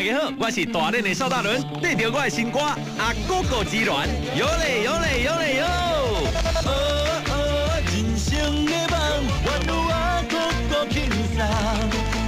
大家好，我是大练的邵大伦，带着我的新歌《阿哥哥之恋》，有嘞有嘞有嘞有。人生的梦，愿有阿哥哥轻松，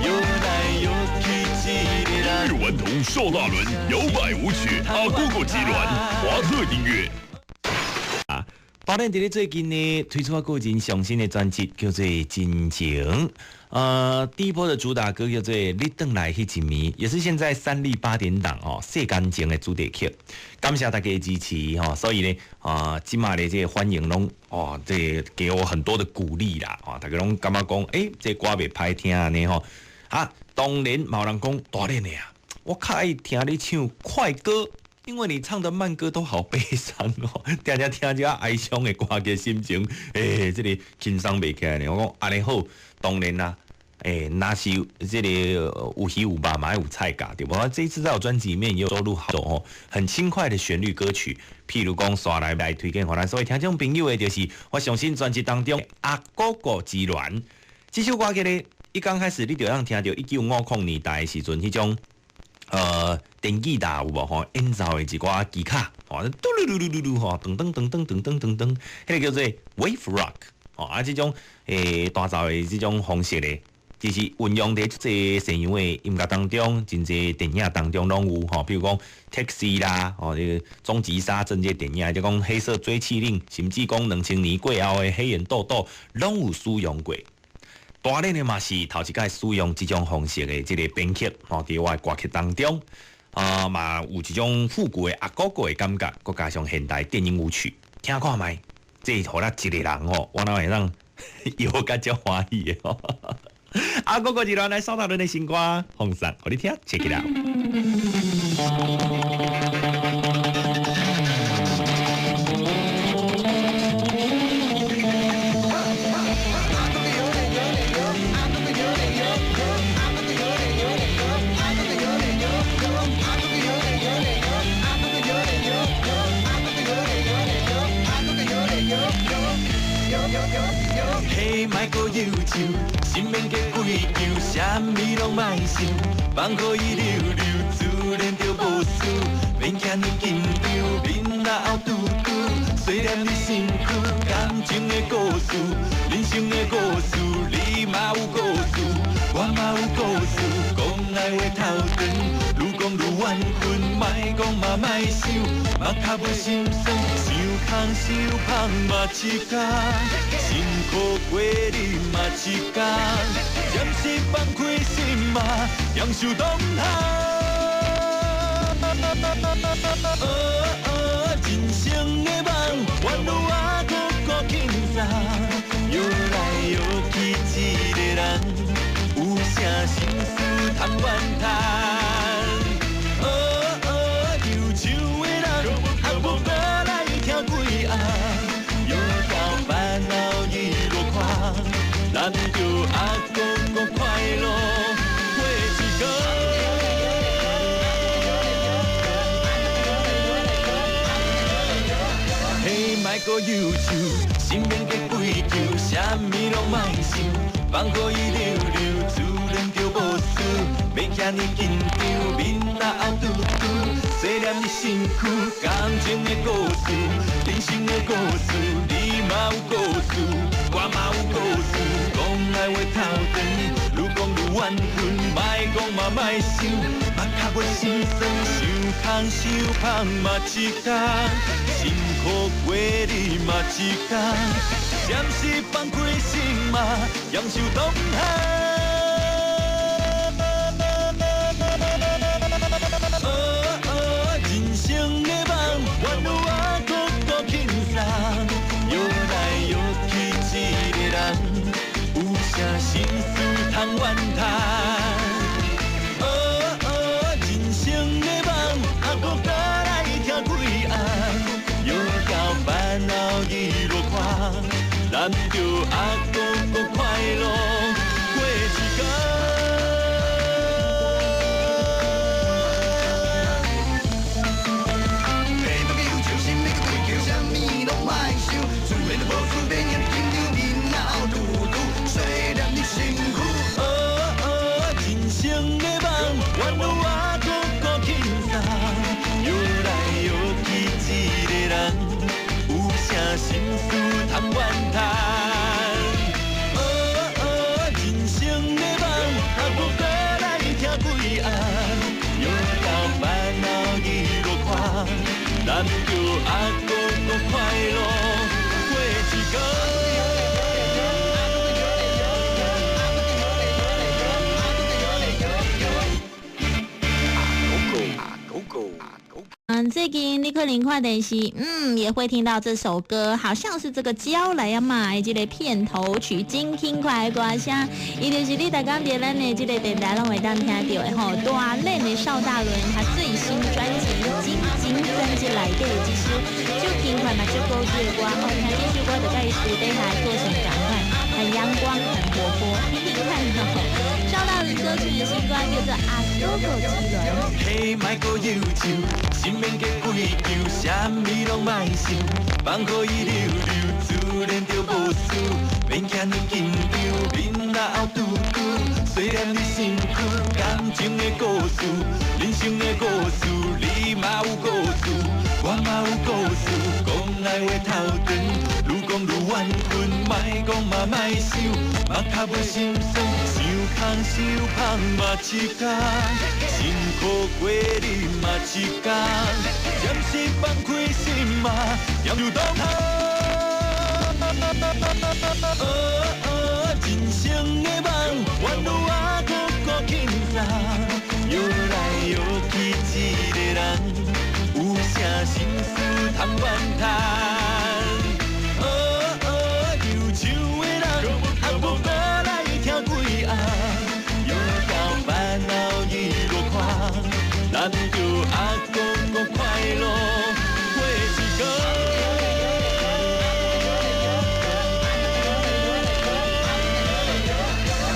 摇来摇去一个人。日顽童邵大伦摇摆舞曲《阿哥哥之恋》，华特音乐。大练在最近呢推出个人上新的专辑，叫做《真情》。第一波的主打歌叫做《你回来迄一暝》，也是现在3立8点档哦《世间情》的主题曲。感谢大家的支持哦，所以呢今嘛的这个欢迎拢这给我很多的鼓励啦大家拢感觉讲这歌袂歹听呢吼当然冇人讲大练的啊，我较爱听你唱快歌。因为你唱的慢歌都好悲伤哦，听这个哀伤的歌嘅心情，这个轻松袂起来呢。我讲安尼好，当然啦，那是这个有喜有悲嘛，有菜价对不？这一次在我专辑里面也有收录好多很轻快的旋律歌曲，譬如讲刷来推荐给咱所有听众朋友的，就是我上新专辑当中《阿哥哥之恋》这首歌曲呢，一刚开始你就让听到1950年代的时阵迄种。电吉他有无吼？演奏的一寡吉他，嘟噜噜噜噜噜吼，噔噔噔噔噔噔噔噔，迄个叫做 wave rock，这种大奏的这种方式咧，就是运用在这西洋的音乐当中，真侪电影当中拢有吼，比如讲 Taxi 啦，这个终极杀阵这电影，就讲黑色追气令，甚至讲2000年过后的黑眼豆豆，拢有使用过。大练的嘛是头一届使用这种方式的这个编曲，伫我的歌曲当中，嘛有一种复古的阿哥哥的感觉，再加上现代电音舞曲，听看卖，这互咱一个人我哪会让摇甲足欢喜的阿哥哥一段来扫大伦的新歌，放送互你听 ，check it out。嘿，莫阁忧愁，心免加鬼求，啥物拢莫想，放予伊溜溜，自然就无事。免惊你紧张，面若后拄拄，虽然你辛苦，感情的故事，人生的故事，你嘛有故事，我嘛有故事，讲爱话头长，愈讲愈怨恨，莫讲嘛莫想，莫较袂心酸，想空想芳嘛一天。辛苦过你嘛一天，暂时放开心嘛，享受当下。人生的梦，愿有阿哥哥轻松，摇来摇去一个人，有啥心事通怨叹。忧愁的人，还无过来听几暗。烦恼一路看，咱就阿哥哥快乐过一天。嘿，莫阁忧愁，心免加鬼求，啥物拢莫想，放予伊溜溜，自然就无事。免惊你紧张，面若后拄拄，虽然你辛苦，感情的故事，人生的故事，你嘛有故事，我嘛有故事。讲爱话头长，愈讲愈怨恨，莫讲嘛莫想，莫较袂心酸，想空想芳嘛一天，辛苦过你嘛一天，暂时放开心嘛，享受当下。人生的梦，愿有阿哥哥轻松，摇来摇去一个人，有啥心事通怨叹。人生的梦，阿哥哥来听几暗，摇到烦恼一路看，咱就阿哥哥快乐过一天。人生的梦，愿有阿哥通怨叹。人生的梦，我搁来听几暗，又到烦恼一路看，咱着阿公过快乐过一天。最近你可能看电视，也会听到这首歌，好像是这个鸟来啊嘛，这个片头曲，真轻快的歌声，伊就是你大刚在咱的这个电台拢会当听到的吼。大练的邵大伦他最新专辑《金金》专辑内底，其实就轻快嘛，就高级的歌吼，听这首歌就跟伊私底下的个性同款，很阳光，很活泼，听听看吼。邵大伦歌曲的新歌叫做《阿哥哥之轮》。嘿，莫搁忧愁，心免计鬼求，啥物拢莫想，放乎伊溜溜，自然就无事。免惊你紧张，面若后拄拄，虽然你辛苦，感情的故事，人生的故事，你嘛有故事，我嘛有故事，讲来话头长，愈讲愈怨恨，莫讲嘛莫想，目壳要心酸。空受芳嘛一天，辛苦过日嘛一天，暂时放开心嘛，也有当下。人生的梦，原路啊个个轻松，摇来摇去一个人，有啥心事通怨叹。忧愁的人，还无过来听几暗。烦恼一路看，咱着阿公过快乐过一天。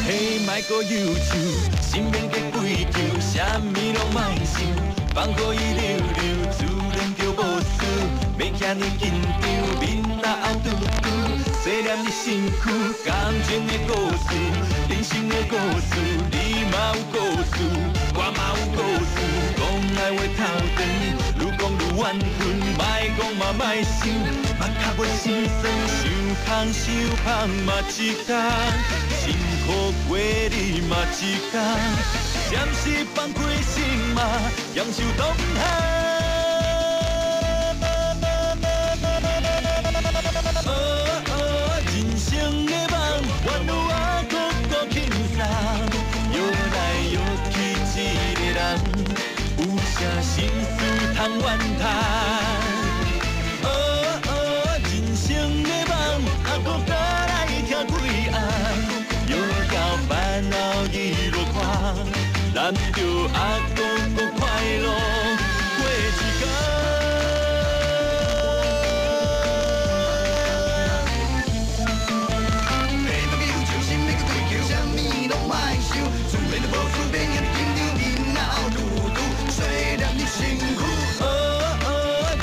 嘿，莫搁忧愁，心免计鬼求，啥物拢莫想，放乎伊溜溜，自然就无事。免惊你紧张，面若后拄拄，虽然你辛苦，感情的故事，人生的故事，你嘛有故事，我嘛有故事。讲来话头长，愈讲愈怨恨，莫讲嘛莫想，目壳要心酸，受空受芳嘛一天，辛苦过日嘛一天，暂时放开心嘛，享受当下。人生的梦，原路啊个个轻松，摇来摇去一个人，有啥心事通怨叹。人生的梦，还搁过来听几暗，摇到烦恼一路看，咱着阿公过快乐过一天。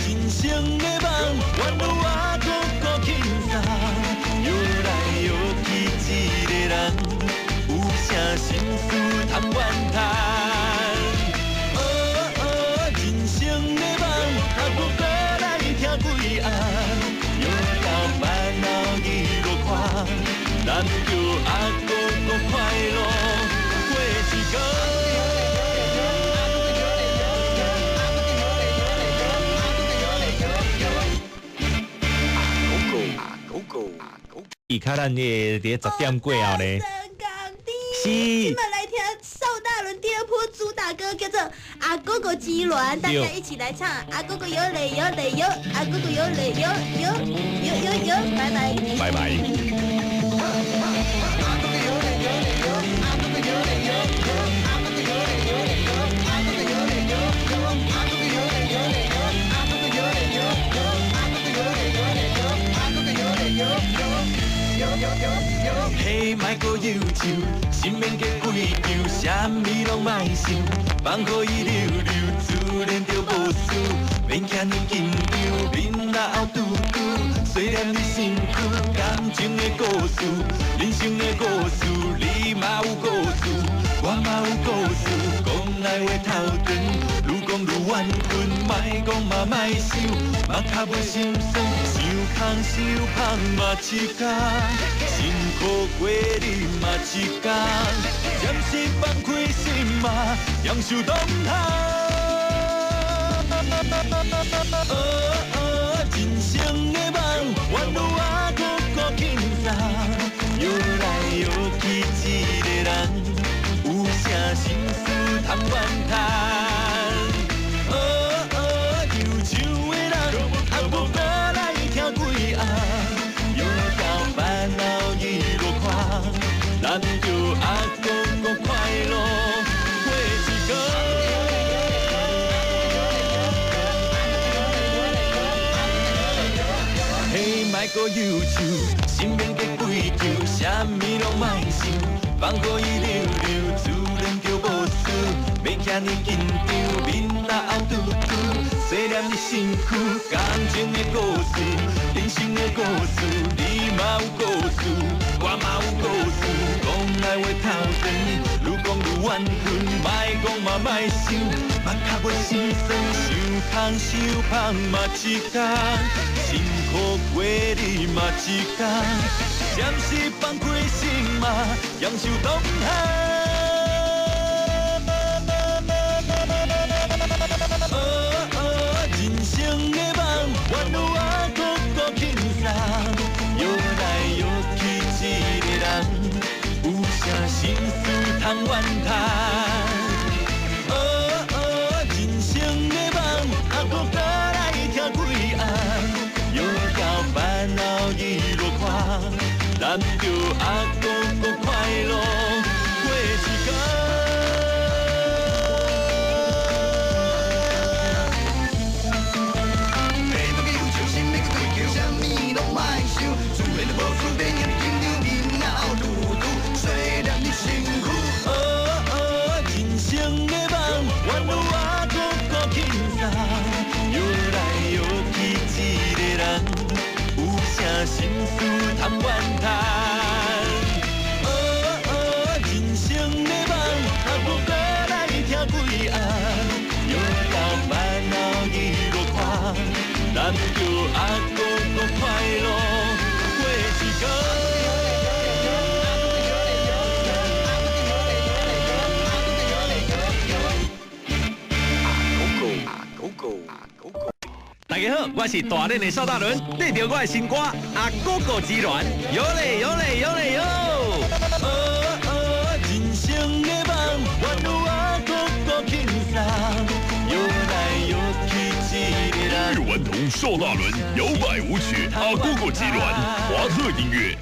人生的梦，原路啊个个轻松，摇来摇去一个人，有啥心事通怨叹。人生的梦，还搁过来听几暗，摇到烦恼一路看，咱着阿公过快乐过一天。伊卡咱的伫10点过后咧，是。今晚来听邵大伦第二波主打歌，叫做《阿哥哥之轮》，大家一起来唱。阿哥哥有泪有泪有，阿哥哥有泪有，拜拜，拜拜。嘿，莫搁忧愁，心免计鬼求，啥物拢莫想，放乎伊溜溜，自然就无事。免惊你紧张，面若后拄拄，虽然你辛苦，感情的故事，人生的故事，你嘛有故事，我嘛有故事。讲来话头长，愈讲愈怨恨，莫讲嘛莫想，目壳要心酸，想空想芳嘛一天，辛苦过你嘛一天，暂时放开心嘛，享受当下。人生的梦，原路啊，个轻松，摇来摇去一个人，有啥心事通怨叹？忧愁的人，还无过来听几暗，摇到烦恼一路看，咱就阿个快乐过一天。莫搁忧愁，心免计规矩，啥物拢莫想，放乎伊溜溜，自然就无事。免遐尼紧张，面若红嘟嘟，细念你身躯，感情的故事，人生的故事，你嘛有故事，我嘛有故事。讲来话透长，愈讲愈怨恨，莫讲嘛莫想，目壳袂心酸，想空想芳嘛一天。辛苦过你嘛一天，暂时放开心嘛，享受当下。人生的梦，原路啊，个轻松，摇来摇去一个人，有啥心事通怨叹？人生的梦，还搁来听几暗？摇到烦恼一路看，咱就阿个快乐过一天。每个忧愁心，每个追求，啥物拢莫想，自然就无事，免遐尼紧张，面若黑嘟嘟，虽然你辛苦。人生的梦，原路啊个轻松，摇来摇去一个人，有啥心事通怨叹？人生的梦，还无过来听几暗，摇到烦恼一路看，咱就阿个快乐过一天。大家好，我是大练的邵大伦，对着我的新歌《阿哥哥之恋》，有嘞有嘞有嘞有。人生的梦，原路啊个轻松，摇来摇去一个人。日顽童邵大伦摇摆舞曲《阿哥哥之恋》，华特音乐。